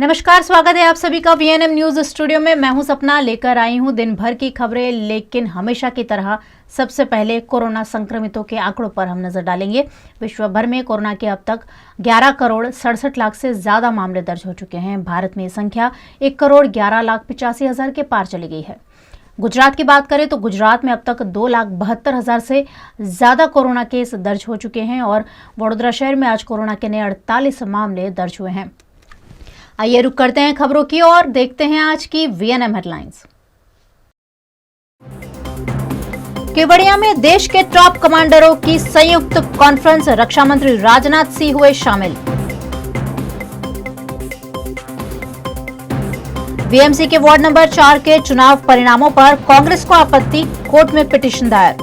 नमस्कार, स्वागत है आप सभी का वीएनएम न्यूज स्टूडियो में। मैं हूं सपना, लेकर आई हूं दिन भर की खबरें, लेकिन हमेशा की तरह सबसे पहले कोरोना संक्रमितों के आंकड़ों पर हम नजर डालेंगे। विश्व भर में कोरोना के अब तक 11 करोड़ 67 लाख से ज्यादा मामले दर्ज हो चुके हैं। भारत में ये संख्या 1 करोड़ 11 लाख 85 हजार के पार चली गई है। गुजरात की बात करें तो गुजरात में अब तक 2 लाख 72 हजार से ज्यादा कोरोना केस दर्ज हो चुके हैं और वडोदरा शहर में आज कोरोना के नए 48 मामले दर्ज हुए हैं। आइए रुक करते हैं खबरों की और देखते हैं आज की वीएनएम हेडलाइंस। केवड़िया में देश के टॉप कमांडरों की संयुक्त कॉन्फ्रेंस, रक्षा मंत्री राजनाथ सिंह हुए शामिल। बीएमसी के वार्ड नंबर 4 के चुनाव परिणामों पर कांग्रेस को आपत्ति, कोर्ट में पिटीशन दायर।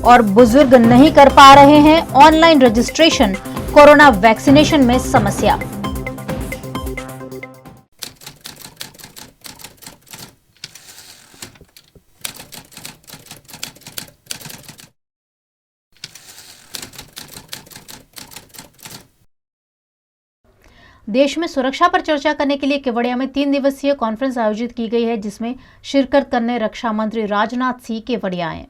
और बुजुर्ग नहीं कर पा रहे हैं ऑनलाइन रजिस्ट्रेशन, कोरोना वैक्सीनेशन में समस्या। देश में सुरक्षा पर चर्चा करने के लिए केवड़िया में 3 दिवसीय कॉन्फ्रेंस आयोजित की गई है, जिसमें शिरकत करने रक्षा मंत्री राजनाथ सिंह केवड़िया आए।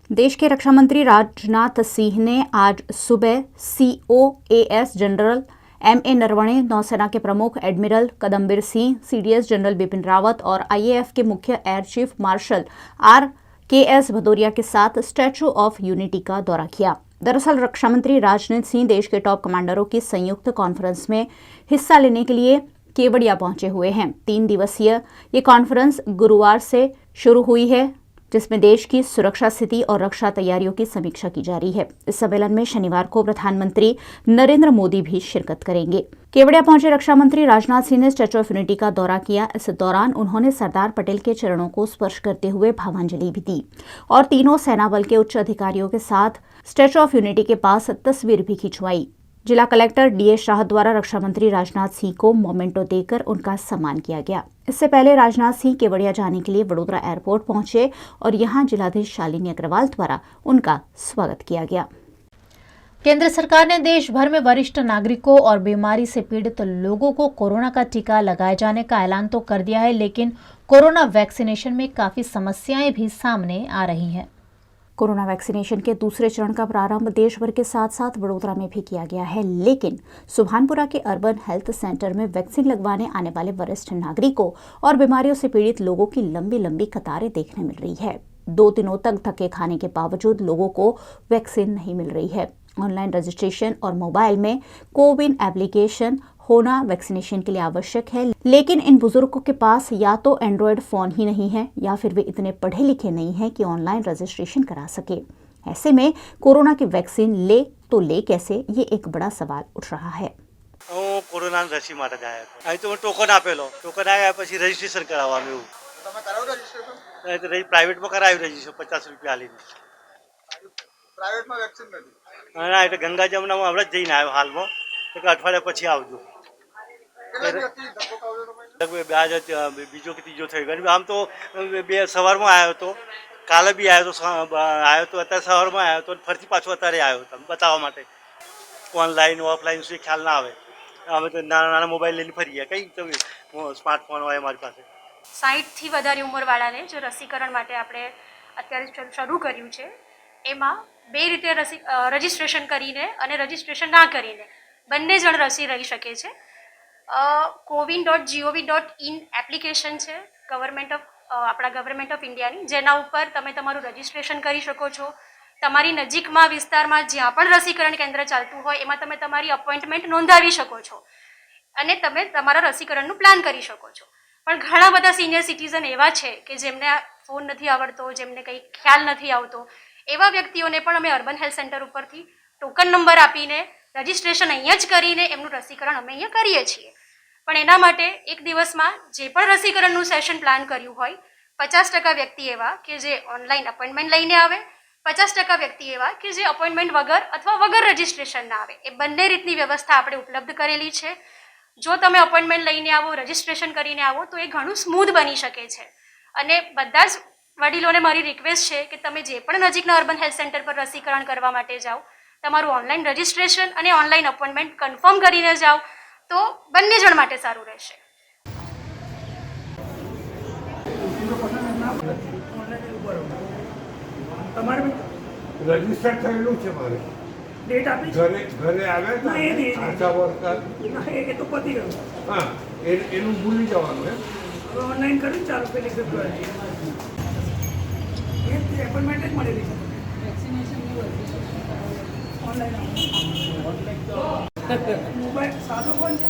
देश के रक्षा मंत्री राजनाथ सिंह ने आज सुबह COAS जनरल MA नरवणे, नौसेना के प्रमुख admiral कदमबीर Singh, CDS general Bipin Rawat और IAF के मुख्य air chief marshal RKS Bhadauria के साथ स्टैच्यू ऑफ यूनिटी का दौरा किया। दरअसल रक्षा मंत्री राजनाथ सिंह देश के टॉप कमांडरों की संयुक्त कॉन्फ्रेंस में हिस्सा लेने के लिए केवड़िया पहुंचे हुए हैं। 3 दिवसीय ये कॉन्फ्रेंस गुरुवार से शुरू हुई है, जिसमें देश की सुरक्षा स्थिति और रक्षा तैयारियों की समीक्षा की जा रही है। इस सम्मेलन में शनिवार को प्रधानमंत्री नरेंद्र मोदी भी शिरकत करेंगे। केवड़िया पहुंचे रक्षा मंत्री राजनाथ सिंह ने स्टैच्यू ऑफ यूनिटी का दौरा किया। इस दौरान उन्होंने सरदार पटेल के चरणों को स्पर्श करते हुए भावांजलि भी दी और तीनों सेना बल के उच्च अधिकारियों के साथ स्टैच्यू ऑफ यूनिटी के पास तस्वीर भी खिंचवाई। जिला कलेक्टर DA शाह द्वारा रक्षा मंत्री राजनाथ सिंह को मोमेंटो देकर उनका सम्मान किया गया। इससे पहले राजनाथ सिंह केवड़िया जाने के लिए वडोदरा एयरपोर्ट पहुंचे और यहां जिलाधीश शालिनी अग्रवाल द्वारा उनका स्वागत किया गया। केंद्र सरकार ने देश भर में वरिष्ठ नागरिकों और बीमारी से पीड़ित लोगों को कोरोना का टीका लगाए जाने का ऐलान तो कर दिया है, लेकिन कोरोना वैक्सीनेशन में काफी समस्याएं भी सामने आ रही हैं। कोरोना वैक्सीनेशन के दूसरे चरण का प्रारंभ देश भर के साथ साथ वडोदरा में भी किया गया है, लेकिन सुभानपुरा के अर्बन हेल्थ सेंटर में वैक्सीन लगवाने आने वाले वरिष्ठ नागरिकों और बीमारियों से पीड़ित लोगों की लंबी लंबी कतारें देखने मिल रही है। 2 दिनों तक धक्के खाने के बावजूद लोगों को वैक्सीन नहीं मिल रही है। ऑनलाइन रजिस्ट्रेशन और मोबाइल में कोविन एप्लीकेशन होना वैक्सीनेशन के लिए आवश्यक है, लेकिन इन बुजुर्गों के पास या तो एंड्रॉयड फोन ही नहीं है या फिर वे इतने पढ़े लिखे नहीं हैं कि ऑनलाइन रजिस्ट्रेशन करा सके। ऐसे में कोरोना की वैक्सीन ले तो ले कैसे, ये एक बड़ा सवाल उठ रहा है। कोरोना रसी માટે જાય અહીં તો ટોકન આપેલો, ટોકન આવ્યા પછી રજીસ્ટ્રેશન કરાવવાનું એવું તમે કરાવ્યું રજીસ્ટ્રેશન? નહીં તો પ્રાઇવેટમાં કરાવ્યું રજીસ્ટ્રેશન 50 રૂપિયા આલીને। પ્રાઇવેટમાં વેક્સિન નથી? ના, એટલે ગંગા જમનામાં હમણાં જ જઈને આવ્યો હાલમાં, એક અઠવાડિયા પછી આવજો। બીજો કે ત્રીજો થઈ ગયો। આમ તો સવારમાં આવ્યો તો, કાલે બી આવ્યો તો અત્યારે સવારમાં આવ્યો તો ફરીથી પાછો અત્યારે આવ્યો તમે બતાવવા માટે। ઓનલાઈન ઓફલાઈન શું ખ્યાલ ના આવે, અમે તો નાના નાના મોબાઈલ લઈને ફરીએ, કઈ તો સ્માર્ટફોન હોય અમારી પાસે। 60થી વધારે ઉંમરવાળાને જે રસીકરણ માટે આપણે અત્યારે શરૂ કર્યું છે, એમાં 2 રીતે રજીસ્ટ્રેશન કરીને અને રજીસ્ટ્રેશન ના કરીને બંને જણ રસી લઈ શકે છે। cowin.gov.in એપ્લિકેશન છે આપણા ગવર્મેન્ટ ઓફ ઇન્ડિયાની, જેના ઉપર તમે તમારું રજીસ્ટ્રેશન કરી શકો છો। તમારી નજીકમાં વિસ્તારમાં જ્યાં પણ રસીકરણ કેન્દ્ર ચાલતું હોય એમાં તમે તમારી અપોઇન્ટમેન્ટ નોંધાવી શકો છો અને તમે તમારા રસીકરણનું પ્લાન કરી શકો છો। પણ ઘણા બધા સિનિયર સિટીઝન એવા છે કે જેમને ફોન નથી આવડતો, જેમને કંઈ ખ્યાલ નથી આવતો, એવા વ્યક્તિઓને પણ અમે અર્બન હેલ્થ સેન્ટર ઉપરથી ટોકન નંબર આપીને રજીસ્ટ્રેશન અહીંયા જ કરીને એમનું રસીકરણ અમે અહીંયા કરીએ છીએ। પણ એના માટે એક દિવસમાં જે પણ રસીકરણનું સેશન પ્લાન કર્યું હોય, 50% વ્યક્તિ એવા કે જે ઓનલાઈન અપોઇન્ટમેન્ટ લઈને આવે, 50% વ્યક્તિ એવા કે જે અપોઇન્ટમેન્ટ વગર અથવા વગર રજીસ્ટ્રેશન ના આવે। એ બંને રીતની વ્યવસ્થા આપણે ઉપલબ્ધ કરેલી છે। જો તમે અપોઇન્ટમેન્ટ લઈને આવો, રજીસ્ટ્રેશન કરીને આવો તો એ ઘણું સ્મૂધ બની શકે છે। અને બધા જ વડીલોને મારી રિક્વેસ્ટ છે કે તમે જે પણ નજીકના અર્બન હેલ્થ સેન્ટર પર રસીકરણ કરવા માટે જાઓ, તમારું ઓનલાઈન રજિસ્ટ્રેશન અને ઓનલાઈન અપોઇન્ટમેન્ટ કન્ફર્મ કરીને જાઓ તો બંને જણ માટે સારું રહેશે. તમારે રજીસ્ટર થયેલું છે મારે ડેટ આપી ઘરે આવે ના, એ નહીં. આશા વર્કર એ તો પતી ગયું. હા એનું ભૂલી જવાનું એમ હવે ઓનલાઈન કર્યું ચાલુ પેલી ફેબ્રુઆરી એ એપોઇન્ટમેન્ટ જ મળેલી છે ઓનલાઈન મોબાઈલ સાદો ફોન છે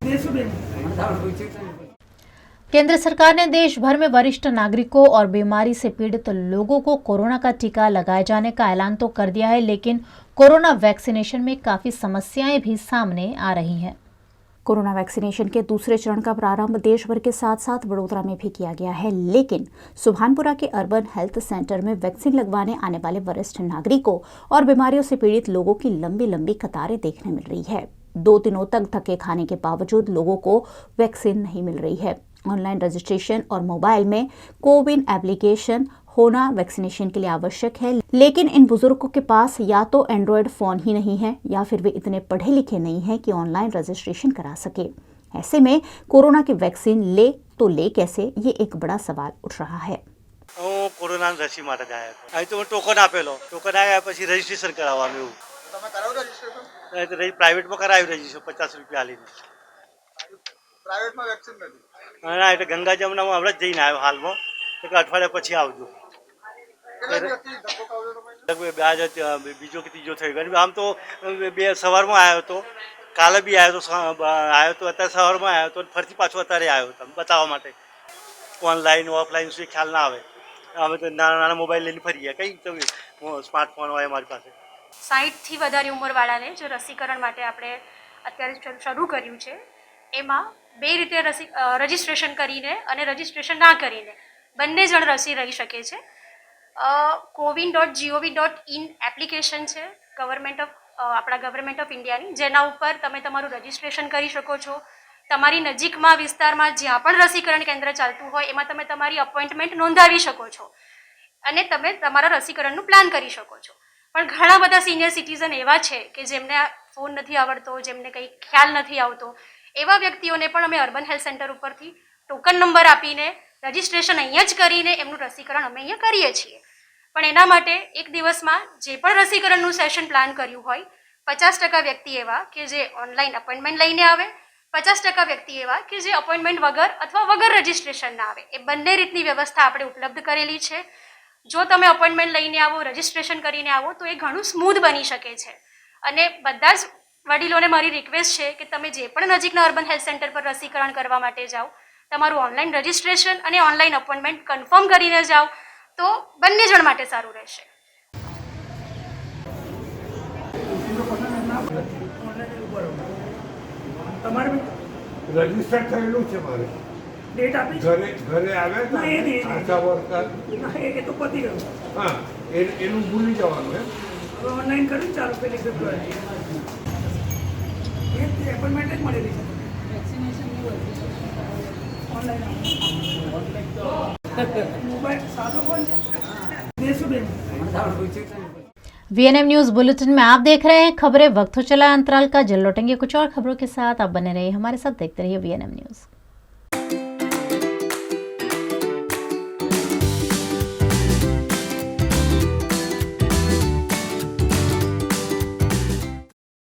દેશું બેન. केंद्र सरकार ने देश भर में वरिष्ठ नागरिकों और बीमारी से पीड़ित लोगों को कोरोना का टीका लगाए जाने का ऐलान तो कर दिया है, लेकिन कोरोना वैक्सीनेशन में काफी समस्याएं भी सामने आ रही हैं. कोरोना वैक्सीनेशन के दूसरे चरण का प्रारंभ देश भर के साथ साथ वडोदरा में भी किया गया है, लेकिन सुभानपुरा के अर्बन हेल्थ सेंटर में वैक्सीन लगवाने आने वाले वरिष्ठ नागरिकों और बीमारियों से पीड़ित लोगों की लंबी लंबी कतारें देखने मिल रही है. 2 दिनों तक धक्के खाने के बावजूद लोगों को वैक्सीन नहीं मिल रही है. ऑनलाइन रजिस्ट्रेशन और मोबाइल में कोविन एप्लीकेशन होना वैक्सीनेशन के लिए आवश्यक है, लेकिन इन बुजुर्गों के पास या तो एंड्रॉयड फोन ही नहीं है या फिर वे इतने पढ़े लिखे नहीं हैं कि ऑनलाइन रजिस्ट्रेशन करा सके. ऐसे में कोरोना की वैक्सीन ले तो ले कैसे, ये एक बड़ा सवाल उठ रहा है. હું કોરોના રસી માટે જ આવ્યો હતો. અહીં તો હું ટોકન આપેલો, ટોકન આવ્યા પછી રજીસ્ટ્રેશન કરાવવાનું એવું. તમે કરાવ્યું રજીસ્ટ્રેશન? પ્રાઇવેટમાં કરાવ્યું રજીસ્ટ્રેશન 50 રૂપિયા આલીને. પ્રાઇવેટમાં વેક્સિન નથી. ના એટલે ગંગા જમનામાં હમણાં જ જઈને આવ્યો હાલમાં, એટલે અઠવાડિયા પછી આવજો. કેટલા વ્યક્તિ ધક્કો ખાવ્યો તમે? લગભગ 2000 બીજો કે ત્રીજો થયો ગયો. આમ તો સવારમાં આવ્યો હતો, કાલે બી આવ્યો તો અત્યારે સવારમાં આવ્યો તો ફરીથી પાછો અત્યારે આવ્યો હતો બતાવવા માટે. ઓનલાઈન ઓફલાઈન શું ખ્યાલ ના આવે. અમે તો નાના નાના મોબાઈલ લઈને ફરીએ, કંઈ તો સ્માર્ટફોન હોય અમારી પાસે. 60થી વધારે ઉંમરવાળાને જે રસીકરણ માટે આપણે અત્યારે શરૂ કર્યું છે એમાં 2 રીતે રજિસ્ટ્રેશન કરીને અને રજિસ્ટ્રેશન ના કરીને બંને જણ રસી લઈ શકે છે. cowin.gov.in એપ્લિકેશન છે આપણા ગવર્મેન્ટ ઓફ ઇન્ડિયાની, જેના ઉપર તમે તમારું રજિસ્ટ્રેશન કરી શકો છો. તમારી નજીકમાં વિસ્તારમાં જ્યાં પણ રસીકરણ કેન્દ્ર ચાલતું હોય એમાં તમે તમારી અપોઇન્ટમેન્ટ નોંધાવી શકો છો અને તમે તમારા રસીકરણનું પ્લાન કરી શકો છો. પણ ઘણા બધા સિનિયર સિટીઝન એવા છે કે જેમને ફોન નથી આવડતો, જેમને કંઈ ખ્યાલ નથી આવતો, એવા વ્યક્તિઓને પણ અમે અર્બન હેલ્થ સેન્ટર ઉપરથી ટોકન નંબર આપીને રજિસ્ટ્રેશન અહીંયા જ કરીને એમનું રસીકરણ અમે અહીંયા કરીએ છીએ. પણ એના માટે એક દિવસમાં જે પણ રસીકરણનું સેશન પ્લાન કર્યું હોય 50% વ્યક્તિ એવા કે જે ઓનલાઈન અપોઇન્ટમેન્ટ લઈને આવે, 50% વ્યક્તિ એવા કે જે અપોઇન્ટમેન્ટ વગર અથવા વગર રજિસ્ટ્રેશન ના આવે. એ બંને રીતની વ્યવસ્થા આપણે ઉપલબ્ધ કરેલી છે. જો તમે અપોઇન્ટમેન્ટ લઈને આવો, રજિસ્ટ્રેશન કરીને આવો તો એ ઘણું સ્મૂધ બની શકે છે. અને બધા જ વડીલોને મારી રિક્વેસ્ટ છે કે તમે જે પણ નજીકના અર્બન હેલ્થ સેન્ટર પર રસીકરણ કરવા માટે જાઓ, તમારું ઓનલાઈન રજિસ્ટ્રેશન અને ઓનલાઈન અપોઇન્ટમેન્ટ કન્ફર્મ કરીને જાઓ તો બંને જણ માટે સારું રહેશે. તમારે રજીસ્ટર થયેલું છે મારે ડેટ આપી ઘરે આવે ના, એ નહીં. આશા વર્કર એ તો પતી ગયું. હા એનું ભૂલી જવાનું એમ હવે ઓનલાઈન કર્યું ચાલુ પેલી ફેબ્રુઆરી એ એપોઇન્ટમેન્ટ જ મળેલી છે ઓનલાઈન મોબાઈલ સાદો ફોન છે દેશું બેન. वीएनएम न्यूज बुलेटिन में आप देख रहे हैं खबरें. वक्त हो चला अंतराल का, जल लौटेंगे कुछ और खबरों के साथ. आप बने रहिए हमारे साथ, देखते रहिए वीएनएम न्यूज.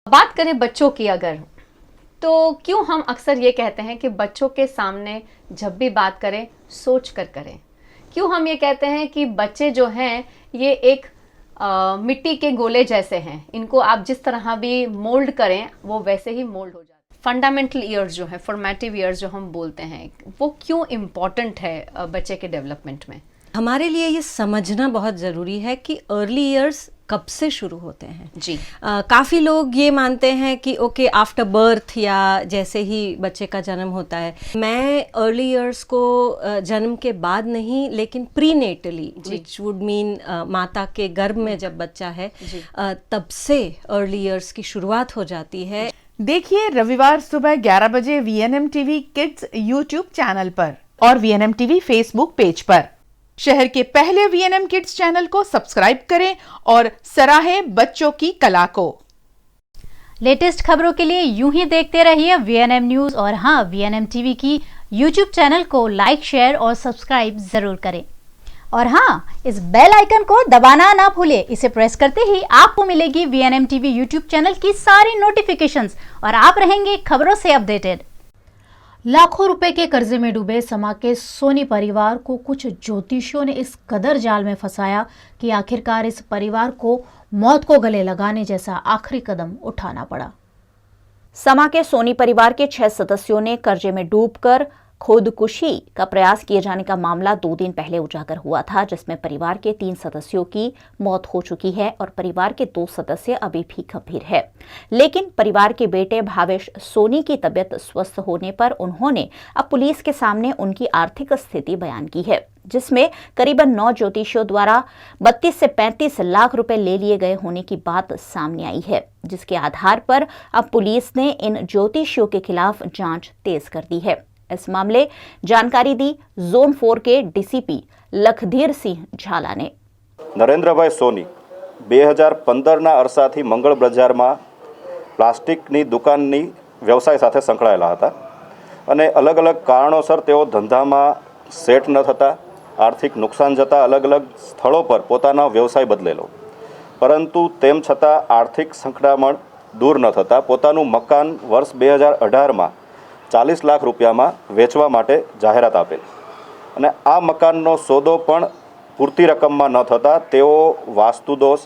बात करें बच्चों की अगर, तो क्यों हम अक्सर ये कहते हैं कि बच्चों के सामने जब भी बात करें सोच कर करें. क्यों हम ये कहते हैं कि बच्चे जो हैं ये एक मिट्टी के गोले जैसे हैं, इनको आप जिस तरह भी मोल्ड करें वो वैसे ही मोल्ड हो जाते हैं. फंडामेंटल ईयर्स जो है, फॉर्मेटिव ईयर्स जो हम बोलते हैं, वो क्यों इम्पॉर्टेंट है बच्चे के डेवलपमेंट में? हमारे लिए ये समझना बहुत ज़रूरी है कि अर्ली ईयर्स कब से शुरू होते हैं. जी. काफ़ी लोग ये मानते हैं कि ओके आफ्टर बर्थ या जैसे ही बच्चे का जन्म होता है. मैं अर्ली ईयर्स को जन्म के बाद नहीं, लेकिन pre neatly, which would mean माता के गर्भ में जब बच्चा है तब से अर्ली ईयर्स की शुरुआत हो जाती है. देखिए रविवार सुबह 11 बजे VNM TV kids YouTube channel पर और वीएनएम टीवी फेसबुक पेज पर. शहर के पहले VNM किड्स चैनल को सब्सक्राइब करें और सराहें बच्चों की कला को। लेटेस्ट खबरों के लिए यूं ही देखते रहिए VNM न्यूज और हाँ, VNM टीवी की YouTube चैनल को लाइक, शेयर और सब्सक्राइब जरूर करें। और हाँ, इस बेल आइकन को दबाना ना भूलें। इसे प्रेस करते ही आपको मिलेगी VNM टीवी YouTube चैनल की सारी नोटिफिकेशंस और आप रहेंगे खबरों से अपडेटेड। लाखों रुपए के कर्जे में डूबे समा के सोनी परिवार को कुछ ज्योतिषियों ने इस कदर जाल में फंसाया कि आखिरकार इस परिवार को मौत को गले लगाने जैसा आखिरी कदम उठाना पड़ा। समा के सोनी परिवार के 6 सदस्यों ने कर्जे में डूबकर खुदकुशी का प्रयास किए जाने का मामला 2 दिन पहले उजागर हुआ था, जिसमें परिवार के 3 सदस्यों की मौत हो चुकी है और परिवार के 2 सदस्य अभी भी गंभीर है। लेकिन परिवार के बेटे भावेश सोनी की तबीयत स्वस्थ होने पर उन्होंने अब पुलिस के सामने उनकी आर्थिक स्थिति बयान की है, जिसमें करीबन 9 ज्योतिषियों द्वारा 32 से 35 लाख रुपए ले लिए गए होने की बात सामने आई है, जिसके आधार पर अब पुलिस ने इन ज्योतिषियों के खिलाफ जांच तेज कर दी है। इस मामले जानकारी दी ઝોન 4 के DCP લખધીર સિંહ ઝાલા ने। નરેન્દ્રભાઈ સોની 2015ના અરસાથી મંગળ બજારમાં પ્લાસ્ટિકની દુકાનની વ્યવસાય સાથે સંકળાયેલા હતા અને અલગ અલગ કારણોસર તેઓ ધંધામાં સેટ ન થતા, આર્થિક નુકસાન જતાં અલગ અલગ સ્થળો પર પોતાનો વ્યવસાય બદલેલો, પરંતુ તેમ છતાં આર્થિક સંકળામણ દૂર ન થતાં પોતાનું મકાન વર્ષ 2018માં 40 લાખ રૂપિયામાં વેચવા માટે જાહેરાત આપેલ અને આ મકાનનો સોદો પણ પૂરતી રકમમાં ન થતાં તેઓ વાસ્તુદોષ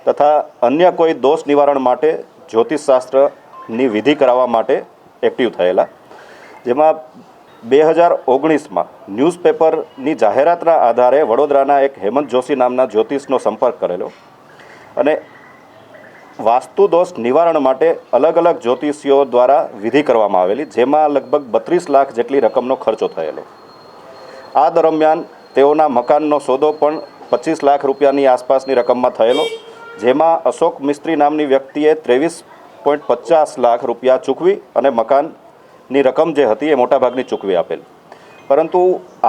તથા અન્ય કોઈ દોષ નિવારણ માટે જ્યોતિષશાસ્ત્રની વિધિ કરાવવા માટે એક્ટિવ થયેલા, જેમાં 2019માં ન્યૂઝપેપરની જાહેરાતના આધારે વડોદરાના એક હેમંત જોશી નામના જ્યોતિષનો સંપર્ક કરેલો અને વાસ્તુ દોષ નિવારણ માટે અલગ અલગ જ્યોતિષીઓ દ્વારા વિધિ કરવામાં આવેલી, જેમાં લગભગ 32 લાખ જેટલી રકમનો ખર્ચો થયેલો। આ દરમિયાન તેઓના મકાનનો સોદો પણ 25 લાખ રૂપિયાની આસપાસની રકમમાં થયેલો, જેમાં અશોક મિસ્ત્રી નામની વ્યક્તિએ 23.50 લાખ રૂપિયા ચૂકવી અને મકાનની રકમ જે હતી એ મોટાભાગની ચૂકવી આપેલ, પરંતુ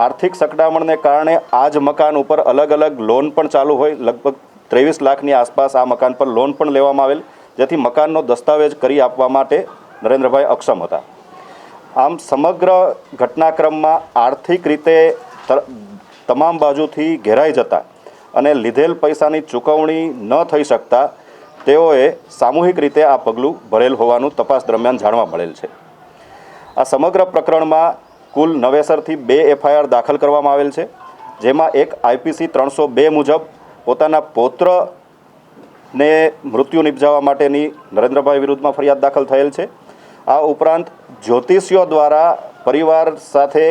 આર્થિક સંકડામણને કારણે આ જ મકાન ઉપર અલગ અલગ લોન પણ ચાલુ હોય, લગભગ 23 લાખની આસપાસ આ મકાન પર લોન પણ લેવામાં આવેલ, જેથી મકાનનો દસ્તાવેજ કરી આપવા માટે નરેન્દ્રભાઈ અક્ષમ હતા। આમ સમગ્ર ઘટનાક્રમમાં આર્થિક રીતે તમામ બાજુથી ઘેરાઈ જતા અને લીધેલ પૈસાની ચૂકવણી ન થઈ શકતા તેઓએ સામૂહિક રીતે આ પગલું ભરેલ હોવાનું તપાસ દરમિયાન જાણવા મળેલ છે। આ સમગ્ર પ્રકરણમાં કુલ નવેસરથી 2 FIR દાખલ કરવામાં આવેલ છે, જેમાં એક IPC 302 મુજબ પોતાના પૌત્રને મૃત્યુ નિપજાવવા માટેની નરેન્દ્રભાઈ વિરુદ્ધમાં ફરિયાદ દાખલ થયેલ છે। આ ઉપરાંત જ્યોતિષીઓ દ્વારા પરિવાર સાથે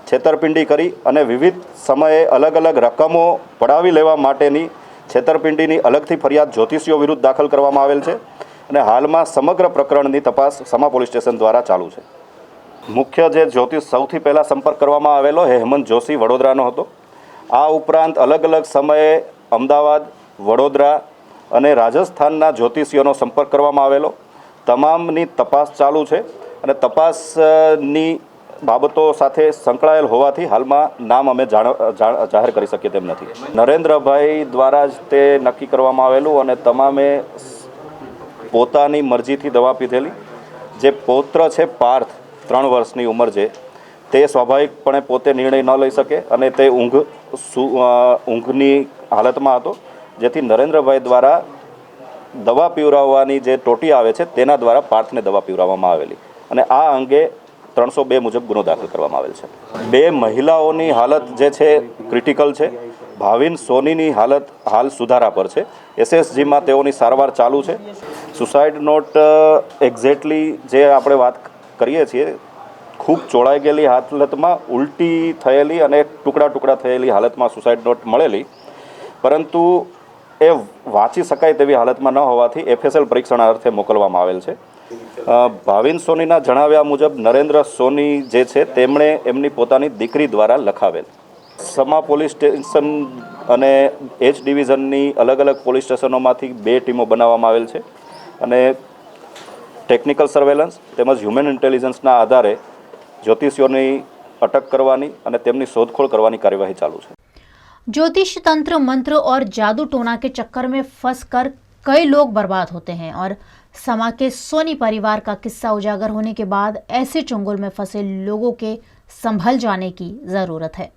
છેતરપિંડી કરી અને વિવિધ સમયે અલગ અલગ રકમો પડાવી લેવા માટેની છેતરપિંડીની અલગથી ફરિયાદ જ્યોતિષીઓ વિરુદ્ધ દાખલ કરવામાં આવેલ છે અને હાલમાં સમગ્ર પ્રકરણની તપાસ સમા પોલીસ સ્ટેશન દ્વારા ચાલુ છે। મુખ્ય જે જ્યોતિષ સૌથી પહેલાં સંપર્ક કરવામાં આવેલો હેમંત જોશી વડોદરાનો હતો। આ ઉપરાંત અલગ અલગ સમયે અમદાવાદ, વડોદરા અને રાજસ્થાનના જ્યોતિષીઓનો સંપર્ક કરવામાં આવેલો। તમામની તપાસ ચાલુ છે અને તપાસની બાબતો સાથે સંકળાયેલ હોવાથી હાલમાં નામ અમે જાહેર કરી શકીએ તેમ નથી। નરેન્દ્રભાઈ દ્વારા જ તે નક્કી કરવામાં આવેલું અને તમામે પોતાની મરજીથી દવા પીધેલી। જે પૌત્ર છે પાર્થ 3 વર્ષની ઉંમર છે, તે સ્વાભાવિકપણે પોતે નિર્ણય ન લઈ શકે અને તે ઊંઘની હાલતમાં હતો, જેથી નરેન્દ્રભાઈ દ્વારા દવા પીવડાવવાની જે ટોટી આવે છે તેના દ્વારા પાર્થને દવા પીવડાવવામાં આવેલી અને આ અંગે 302 મુજબ ગુનો દાખલ કરવામાં આવેલ છે। 2 મહિલાઓની હાલત જે છે ક્રિટિકલ છે। ભાવિન સોનીની હાલત હાલ સુધારા પર છે। SSGમાં તેઓની સારવાર ચાલુ છે। સુસાઇડ નોટ એક્ઝેક્ટલી જે આપણે વાત કરીએ છીએ, ખૂબ ચોળાઈ ગયેલી હાલતમાં ઉલટી થયેલી અને ટુકડા ટુકડા થયેલી હાલતમાં સુસાઇડ નોટ મળેલી, પરંતુ એ વાંચી શકાય તેવી હાલતમાં ન હોવાથી FSL પરીક્ષણાર્થે મોકલવામાં આવેલ છે। ભાવિન સોનીના જણાવ્યા મુજબ નરેન્દ્ર સોની જે છે તેમણે એમની પોતાની દીકરી દ્વારા લખાવેલ। સમા પોલીસ સ્ટેશન અને H ડિવિઝનની અલગ અલગ પોલીસ સ્ટેશનોમાંથી 2 ટીમો બનાવવામાં આવેલ છે અને ટેકનિકલ સર્વેલન્સ તેમજ હ્યુમન ઇન્ટેલિજન્સના આધારે જ્યોતિષીઓની અટક કરવાની અને તેમની શોધખોળ કરવાની કાર્યવાહી ચાલુ છે। ज्योतिष तंत्र मंत्र और जादू टोना के चक्कर में फंसकर कई लोग बर्बाद होते हैं और समा के सोनी परिवार का किस्सा उजागर होने के बाद ऐसे चुंगल में फंसे लोगों के संभल जाने की जरूरत है।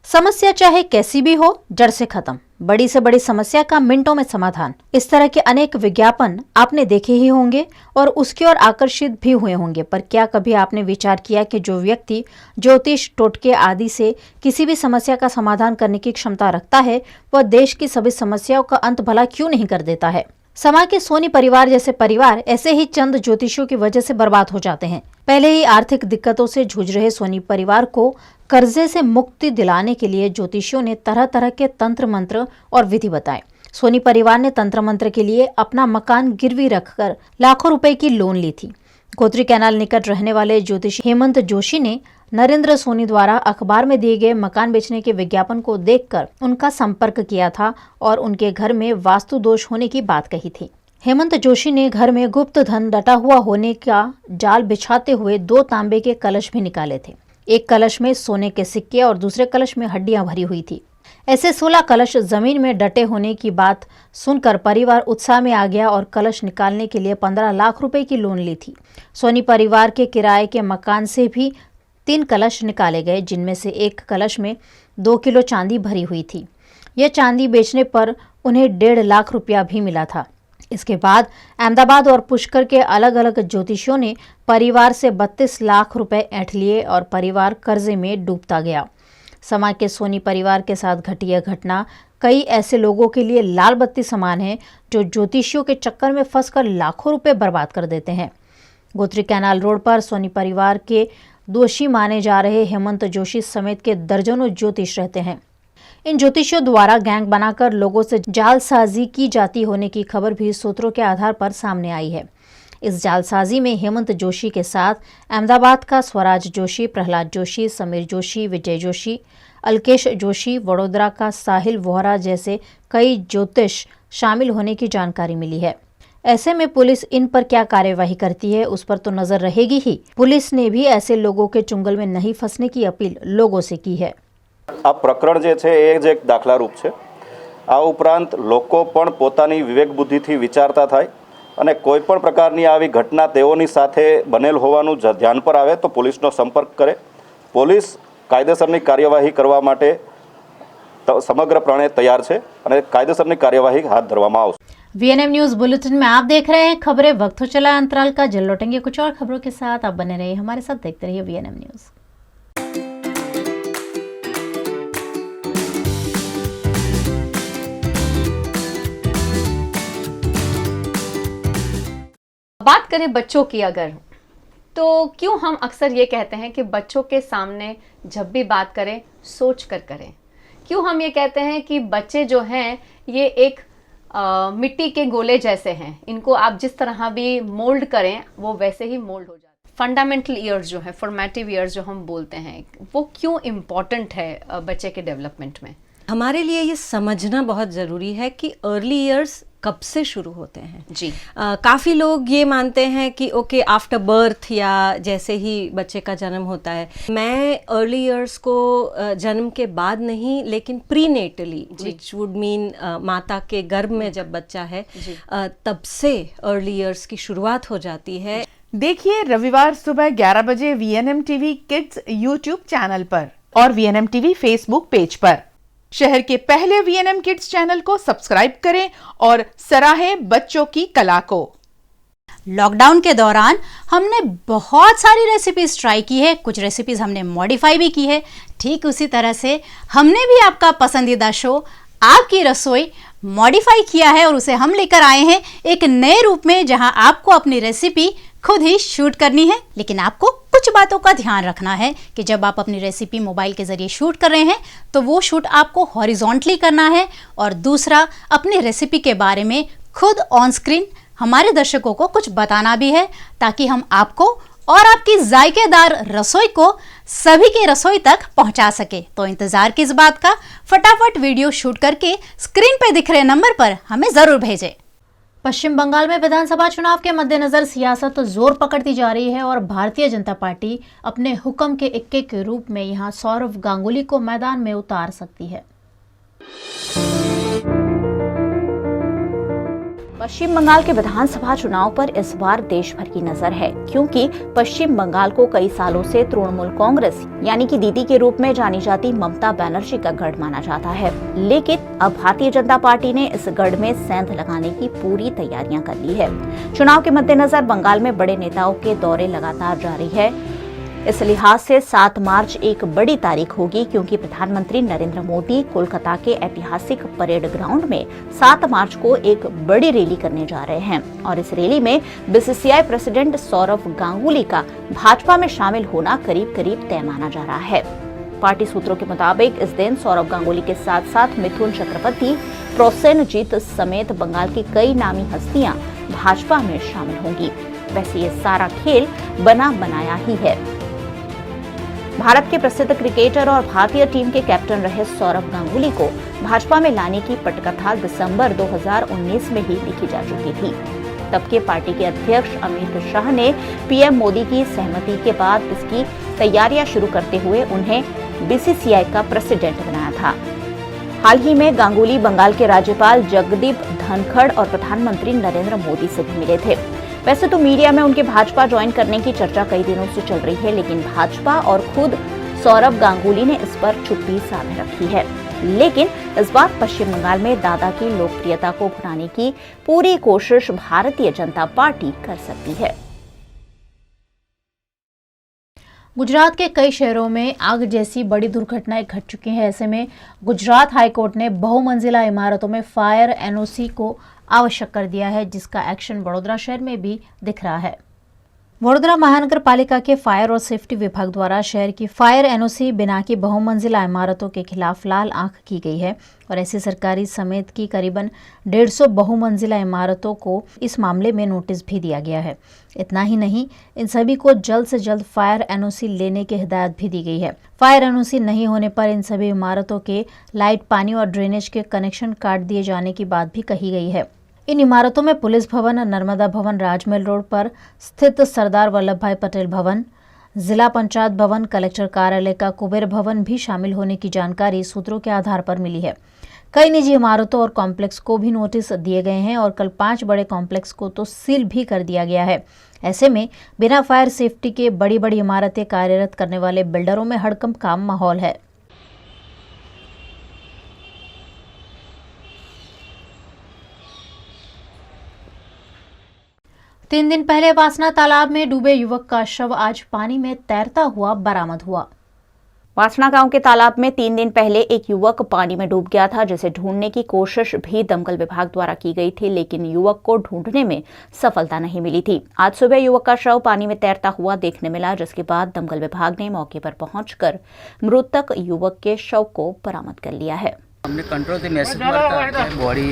समस्या चाहे कैसी भी हो, जड़ से खत्म। बड़ी से बड़ी समस्या का मिनटों में समाधान। इस तरह के अनेक विज्ञापन आपने देखे ही होंगे और उसकी ओर आकर्षित भी हुए होंगे, पर क्या कभी आपने विचार किया कि जो व्यक्ति ज्योतिष, टोटके आदि से किसी भी समस्या का समाधान करने की क्षमता रखता है, वह देश की सभी समस्याओं का अंत भला क्यों नहीं कर देता है? समा के सोनी परिवार जैसे परिवार ऐसे ही चंद ज्योतिषियों की वजह से बर्बाद हो जाते हैं। पहले ही आर्थिक दिक्कतों से जूझ रहे सोनी परिवार को कर्जे से मुक्ति दिलाने के लिए ज्योतिषियों ने तरह तरह के तंत्र मंत्र और विधि बताए। सोनी परिवार ने तंत्र मंत्र के लिए अपना मकान गिरवी रखकर लाखों रुपए की लोन ली थी। गोत्री कैनाल निकट रहने वाले ज्योतिषी हेमंत जोशी ने नरेंद्र सोनी द्वारा अखबार में दिए गए मकान बेचने के विज्ञापन को देखकर उनका संपर्क किया था और उनके घर में वास्तु दोष होने की बात कही थी। हेमंत जोशी ने घर में गुप्त धन डटा हुआ होने का जाल बिछाते हुए 2 तांबे के कलश भी निकाले थे। एक कलश में सोने के सिक्के और दूसरे कलश में हड्डियां भरी हुई थी। ऐसे 16 कलश जमीन में डटे होने की बात सुनकर परिवार उत्साह में आ गया और कलश निकालने के लिए 15 लाख रुपए की लोन ली थी। सोनी परिवार के किराए के मकान से भी 3 कलश निकाले गए, जिनमें से एक कलश में 2 किलो चांदी भरी हुई थी। यह चांदी बेचने पर उन्हें 1.5 लाख रुपया भी मिला था। इसके बाद अहमदाबाद और पुष्कर के अलग अलग ज्योतिषियों ने परिवार से 32 लाख रुपए ऐंठ लिए और परिवार कर्जे में डूबता गया। समा के सोनी परिवार के साथ घटी यह घटना कई ऐसे लोगों के लिए लाल बत्ती समान है जो ज्योतिषियों के चक्कर में फंसकर लाखों रुपए बर्बाद कर देते हैं। गोत्री कैनाल रोड पर सोनी परिवार के दोषी माने जा रहे हेमंत जोशी समेत के दर्जनों ज्योतिष रहते हैं। इन ज्योतिषियों द्वारा गैंग बनाकर लोगों से जालसाजी की जाती होने की खबर भी सूत्रों के आधार पर सामने आई है। इस जालसाजी में हेमंत जोशी के साथ अहमदाबाद का स्वराज जोशी, प्रहलाद जोशी, समीर जोशी, विजय जोशी, अलकेश जोशी, वडोदरा का साहिल वोहरा जैसे कई ज्योतिष शामिल होने की जानकारी मिली है। ऐसे में पुलिस इन पर क्या कार्यवाही करती है, उस पर तो नजर रहेगी ही। पुलिस ने भी ऐसे लोगों के चुंगल में नहीं फंसने की अपील लोगों से की है। આ પ્રકરણ જે છે એ જ એક દાખલારૂપ છે। આ ઉપરાંત લોકો પણ પોતાની વિવેક બુદ્ધિથી વિચારતા થાય અને કોઈ પણ પ્રકારની આવી ઘટના તેઓની સાથે બનેલ હોવાનું ધ્યાન પર આવે તો પોલીસનો સંપર્ક કરે। પોલીસ કાયદેસરની કાર્યવાહી કરવા માટે સમગ્રપણે તૈયાર છે અને કાયદેસરની કાર્યવાહી હાથ ધરવામાં આવશે। VNM न्यूज बुलेटिन में आप देख रहे हैं खबरें। वक्त हो चला अंतराल का, जल्द लौटेंगे कुछ और खबरों के साथ। आप बने रहिए हमारे साथ, देखते रहिए VNM न्यूज। बात करें बच्चों की अगर, तो क्यों हम अक्सर ये कहते हैं कि बच्चों के सामने जब भी बात करें सोच कर करें? क्यों हम ये कहते हैं कि बच्चे जो हैं ये एक मिट्टी के गोले जैसे हैं, इनको आप जिस तरह भी मोल्ड करें वो वैसे ही मोल्ड हो जाते हैं। फंडामेंटल ईयर्स जो है, फॉर्मेटिव ईयर्स जो हम बोलते हैं, वो क्यों इम्पॉर्टेंट है बच्चे के डेवलपमेंट में? हमारे लिए ये समझना बहुत ज़रूरी है कि अर्ली ईयर्स कब से शुरू होते हैं जी। काफ़ी लोग ये मानते हैं कि ओके आफ्टर बर्थ या जैसे ही बच्चे का जन्म होता है। मैं अर्ली ईयर्स को जन्म के बाद नहीं, लेकिन प्रीनेटली, विच वुड मीन माता के गर्भ में जब बच्चा है तब से अर्ली ईयर्स की शुरुआत हो जाती है। देखिए रविवार सुबह 11 बजे VNM TV kids YouTube channel पर और VNM TV फेसबुक पेज पर। शहर के पहले VNM किड्स चैनल को सब्सक्राइब करें और सराहें बच्चों की कला को। लॉकडाउन के दौरान हमने बहुत सारी रेसिपीज ट्राई की है, कुछ रेसिपीज हमने मॉडिफाई भी की है। ठीक उसी तरह से हमने भी आपका पसंदीदा शो आपकी रसोई मॉडिफाई किया है और उसे हम लेकर आए हैं एक नए रूप में, जहां आपको अपनी रेसिपी खुद ही शूट करनी है। लेकिन आपको कुछ बातों का ध्यान रखना है कि जब आप अपनी रेसिपी मोबाइल के जरिए शूट कर रहे हैं तो वो शूट आपको हॉरिजॉन्टली करना है, और दूसरा अपनी रेसिपी के बारे में खुद ऑन स्क्रीन हमारे दर्शकों को कुछ बताना भी है, ताकि हम आपको और आपकी जायकेदार रसोई को सभी के रसोई तक पहुंचा सके। तो इंतजार किस बात का, फटाफट वीडियो शूट करके स्क्रीन पे दिख रहे नंबर पर हमें जरूर भेजें। पश्चिम बंगाल में विधानसभा चुनाव के मद्देनजर सियासत जोर पकड़ती जा रही है और भारतीय जनता पार्टी अपने हुक्म के इक्के के रूप में यहां सौरव गांगुली को मैदान में उतार सकती है। पश्चिम बंगाल के विधानसभा चुनाव पर इस बार देश भर की नजर है, क्योंकि पश्चिम बंगाल को कई सालों से तृणमूल कांग्रेस यानी कि दीदी के रूप में जानी जाती ममता बनर्जी का गढ़ माना जाता है। लेकिन अब भारतीय जनता पार्टी ने इस गढ़ में सेंध लगाने की पूरी तैयारियां कर ली है। चुनाव के मद्देनजर बंगाल में बड़े नेताओं के दौरे लगातार जारी है। इस लिहाज से 7 मार्च एक बड़ी तारीख होगी, क्योंकि प्रधानमंत्री नरेंद्र मोदी कोलकाता के ऐतिहासिक परेड ग्राउंड में 7 मार्च को एक बड़ी रैली करने जा रहे हैं और इस रैली में बीसीसीआई प्रेसिडेंट सौरव गांगुली का भाजपा में शामिल होना करीब करीब तय माना जा रहा है। पार्टी सूत्रों के मुताबिक इस दिन सौरव गांगुली के साथ साथ मिथुन चक्रवर्ती, प्रोसेनजीत समेत बंगाल की कई नामी हस्तियां भाजपा में शामिल होंगी। वैसे ये सारा खेल बना बनाया ही है। भारत के प्रसिद्ध क्रिकेटर और भारतीय टीम के कैप्टन रहे सौरव गांगुली को भाजपा में लाने की पटकथा दिसंबर 2019 में ही लिखी जा चुकी थी। तब के पार्टी के अध्यक्ष अमित शाह ने पीएम मोदी की सहमति के बाद इसकी तैयारियां शुरू करते हुए उन्हें बीसीसीआई का प्रेसिडेंट बनाया था। हाल ही में गांगुली बंगाल के राज्यपाल जगदीप धनखड़ और प्रधानमंत्री नरेंद्र मोदी से भी मिले थे। वैसे तो मीडिया में उनके भाजपा ज्वाइन करने की चर्चा कई दिनों से चल रही है, लेकिन भाजपा और खुद सौरव गांगुली ने इस पर चुप्पी साध रखी है। लेकिन इस बार पश्चिम बंगाल में दादा की लोकप्रियता को भुनाने की पूरी कोशिश भारतीय जनता पार्टी कर सकती है। गुजरात के कई शहरों में आग जैसी बड़ी दुर्घटनाएं घट चुकी हैं। ऐसे में गुजरात हाईकोर्ट ने बहुमंजिला इमारतों में फायर एनओसी को आवश्यक कर दिया है, जिसका एक्शन वडोदरा शहर में भी दिख रहा है। वडोदरा महानगर पालिका के फायर और सेफ्टी विभाग द्वारा शहर की फायर एनओसी बिना की बहुमंजिला इमारतों के खिलाफ लाल आंख की गई है और ऐसी सरकारी समेत की करीबन 150 बहुमंजिला इमारतों को इस मामले में नोटिस भी दिया गया है। इतना ही नहीं, इन सभी को जल्द से जल्द फायर एनओसी लेने की हिदायत भी दी गई है। फायर एनओसी नहीं होने पर इन सभी इमारतों के लाइट, पानी और ड्रेनेज के कनेक्शन काट दिए जाने की बात भी कही गई है। इन इमारतों में पुलिस भवन, नर्मदा भवन, राजमहल रोड पर स्थित सरदार वल्लभ भाई पटेल भवन, जिला पंचायत भवन, कलेक्टर कार्यालय का कुबेर भवन भी शामिल होने की जानकारी सूत्रों के आधार पर मिली है। कई निजी इमारतों और कॉम्प्लेक्स को भी नोटिस दिए गए हैं और कल 5 बड़े कॉम्प्लेक्स को तो सील भी कर दिया गया है। ऐसे में बिना फायर सेफ्टी के बड़ी बड़ी इमारतें कार्यरत करने वाले बिल्डरों में हड़कंप का माहौल है। तीन दिन पहले वासना तालाब में डूबे युवक का शव आज पानी में तैरता हुआ बरामद हुआ। वासना गांव के तालाब में 3 दिन पहले एक युवक पानी में डूब गया था, जिसे ढूंढने की कोशिश भी दमकल विभाग द्वारा की गई थी, लेकिन युवक को ढूंढने में सफलता नहीं मिली थी। आज सुबह युवक का शव पानी में तैरता हुआ देखने मिला, जिसके बाद दमकल विभाग ने मौके पर पहुंचकर मृतक युवक के शव को बरामद कर लिया है। हमने कंट्रोल से मैसेज करता है बॉडी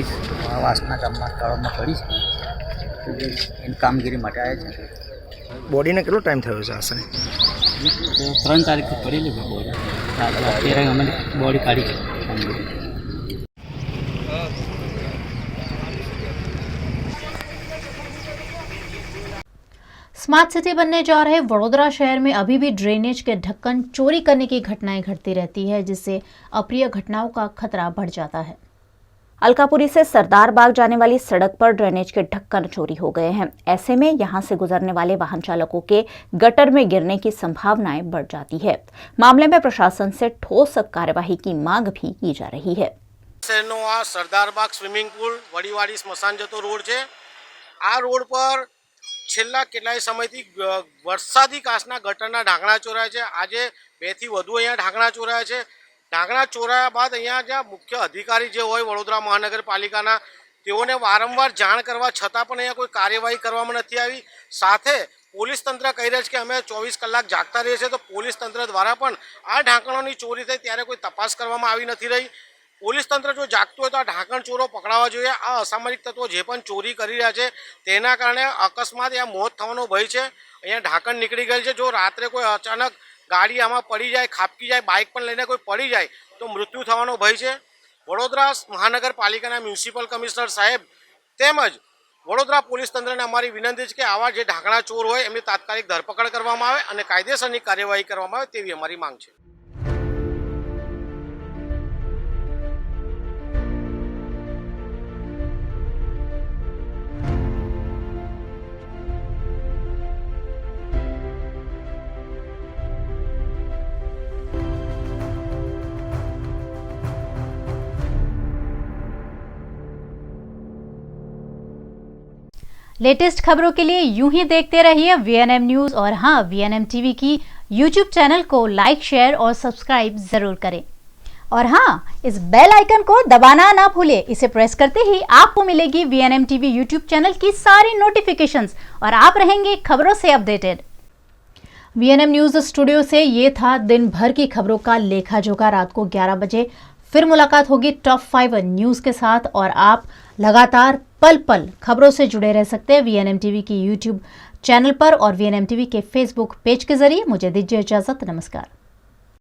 वासना ગામમાં તળાવમાં પડી છે, એની કામગીરી માટે આવ્યા છે। બોડીને કેટલો ટાઈમ થયો છે આશરે? 3 તારીખથી પડેલી છે બોડી, અત્યારે અમે બોડી કાઢી છે કામગીરી। स्मार्ट सिटी बनने जा रहे वडोदरा शहर में अभी भी ड्रेनेज के ढक्कन चोरी करने की घटनाएं घटती रहती है, जिससे अप्रिय घटनाओं का खतरा बढ़ जाता है। अलकापुरी से सरदार बाग जाने वाली सड़क पर ड्रेनेज के ढक्कन चोरी हो गए हैं। ऐसे में यहां से गुजरने वाले वाहन चालकों के गटर में गिरने की संभावनाएं बढ़ जाती है। मामले में प्रशासन से ठोस कार्यवाही की मांग भी की जा रही है। શહેરનો આ સરદારબાગ સ્વિમિંગ પુલ વડીવાડી સ્મશાન જતો રોડ છે। આ રોડ પર છેલ્લા કેટલાય સમયથી વરસાદી કાચના ગટરના ઢાંકણા ચોરાય છે। આજે 2 થી વધુ અહીંયા ઢાંકણા ચોરાયા છે। ઢાંકણા ચોરાયા બાદ અહીંયા જ્યાં મુખ્ય અધિકારી જે હોય વડોદરા મહાનગરપાલિકાના તેઓને વારંવાર જાણ કરવા છતાં પણ અહીંયા કોઈ કાર્યવાહી કરવામાં નથી આવી। સાથે પોલીસ તંત્ર કહી રહ્યા છે કે અમે 24 કલાક જાગતા રહીએ છીએ, તો પોલીસ તંત્ર દ્વારા પણ આ ઢાંકણોની ચોરી થઈ ત્યારે કોઈ તપાસ કરવામાં આવી નથી રહી। પોલીસ તંત્ર જો જાગતું હોય તો આ ઢાંકણ ચોરો પકડાવા જોઈએ। આ અસામાજિક તત્વો જે પણ ચોરી કરી રહ્યા છે તેના કારણે અકસ્માત યા મોત થવાનો ભય છે। અહીંયા ઢાંકણ નીકળી ગયેલ છે। જો રાત્રે કોઈ અચાનક ગાડી આમાં પડી જાય, ખાબકી જાય, બાઇક પણ લઈને કોઈ પડી જાય તો મૃત્યુ થવાનો ભય છે। વડોદરા મહાનગરપાલિકાના મ્યુનિસિપલ કમિશનર સાહેબ તેમજ વડોદરા પોલીસ તંત્રને અમારી વિનંતી છે કે આવા જે ઢાંકણા ચોર હોય એમની તાત્કાલિક ધરપકડ કરવામાં આવે અને કાયદેસરની કાર્યવાહી કરવામાં આવે તેવી અમારી માંગ છે। लेटेस्ट खबरों के लिए यूं ही देखते रहिए VNM न्यूज और हाँ, VNM टीवी की यूट्यूब चैनल को लाइक, शेयर और सब्सक्राइब जरूर करें। और हाँ, इस बेल आइकन को दबाना ना भूलें। इसे प्रेस करते ही आपको मिलेगी VNM टीवी यूट्यूब चैनल की सारी नोटिफिकेशंस और आप रहेंगे खबरों से अपडेटेड। VNM न्यूज स्टूडियो से ये था दिन भर की खबरों का लेखा जोखा। रात को 11 बजे फिर मुलाकात होगी टॉप 5 न्यूज के साथ और आप लगातार पल पल खबरों से जुड़े रह सकते हैं VNM टीवी की यूट्यूब चैनल पर और VNM टीवी के फेसबुक पेज के जरिए। मुझे दीजिए इजाजत, नमस्कार।